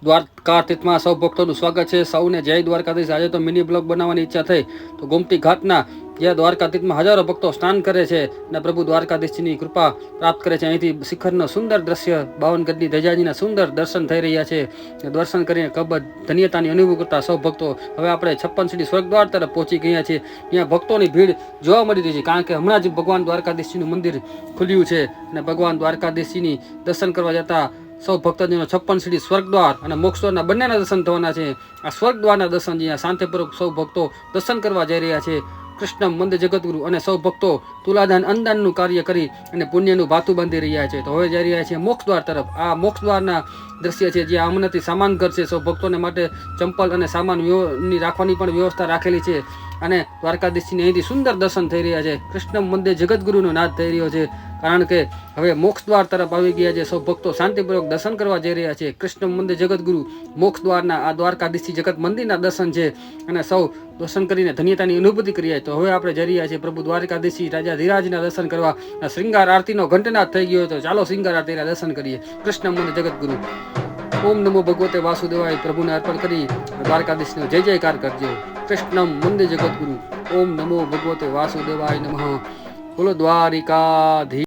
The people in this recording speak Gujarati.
દ્વારકાતીતમાં સૌ ભક્તોનું સ્વાગત છે. સૌને જય દ્વારકાધીશ. આજે તો મિની બ્લોગ બનાવવાની ઈચ્છા થઈ તો ગોમતી ઘાટના જ્યાં દ્વારકાતીતમાં હજારો ભક્તો સ્નાન કરે છે અને પ્રભુ દ્વારકાધીશની કૃપા પ્રાપ્ત કરે છે. અહીંથી શિખરનો સુંદર દ્રશ્ય, બાવનગઢની ધજાજીના સુંદર દર્શન થઈ રહ્યા છે. દર્શન કરીને ખૂબ જ ધન્યતાની અનુભવ કરતા સૌ ભક્તો હવે આપણે 56 સીડી સ્વર્ગદ્વાર તરફ પહોંચી ગયા છીએ. ત્યાં ભક્તોની ભીડ જોવા મળી રહી છે, કારણ કે હમણાં જ ભગવાન દ્વારકાધીશજીનું મંદિર ખુલ્યું છે અને ભગવાન દ્વારકાધીશજીની દર્શન કરવા જતા સૌ ભક્તજનો 56 સીડી સ્વર્ગદ્વાર અને મોક્ષદ્વારના બંનેના દર્શન થવાના છે. આ સ્વર્ગદ્વારના દર્શન જ્યાં શાંતિપૂર્વક સૌ ભક્તો દર્શન કરવા જઈ રહ્યા છે. કૃષ્ણ મંદિર જગતગુરુ અને સૌ ભક્તો તુલાદાન અન્નદાનનું કાર્ય કરી અને પુણ્યનું ભાતું બાંધી રહ્યા છે. તો હવે જઈ રહ્યા છે મોક્ષદ્વાર તરફ. આ મોક્ષદ્વારના દ્રશ્ય છે જ્યાં આમનાથી સામાન ઘર છે. સૌ ભક્તોને માટે ચંપલ અને સામાનની રાખવાની પણ વ્યવસ્થા રાખેલી છે અને દ્વારકાધીશજીને અહીંથી સુંદર દર્શન થઈ રહ્યા છે. કૃષ્ણ મંદિર જગતગુરુનો નાદ થઈ રહ્યો છે, કારણ કે હવે મોક્ષદ્વાર તરફ આવી ગયા છે. સૌ ભક્તો શાંતિપૂર્વક દર્શન કરવા જઈ રહ્યા છે. કૃષ્ણ મંદિર જગતગુરુ મોક્ષદ્વારના આ દ્વારકાધીશજી જગત મંદિરના દર્શન છે અને સૌ દર્શન કરીને ધન્યતાની અનુભૂતિ કરીએ. તો હવે આપણે જઈ રહ્યા છીએ પ્રભુ દ્વારકાધીશજી રાજા ધીરાજના દર્શન કરવા. શ્રૃંગાર આરતીનો ઘંટનાદ થઈ ગયો, તો ચાલો શ્રૃંગાર આરતીના દર્શન કરીએ. કૃષ્ણ મંદિર જગતગુરુ. ઓમ નમો ભગવતે વાસુદેવાય પ્રભુને અર્પણ કરી દ્વારકાધીશનો જય જયકાર કરજો. કૃષ્ણ મંદિર જગતગુરુ. ઓમ નમો ભગવતે વાસુદેવાય નમઃ. બોલો દ્વારિકાધીશ.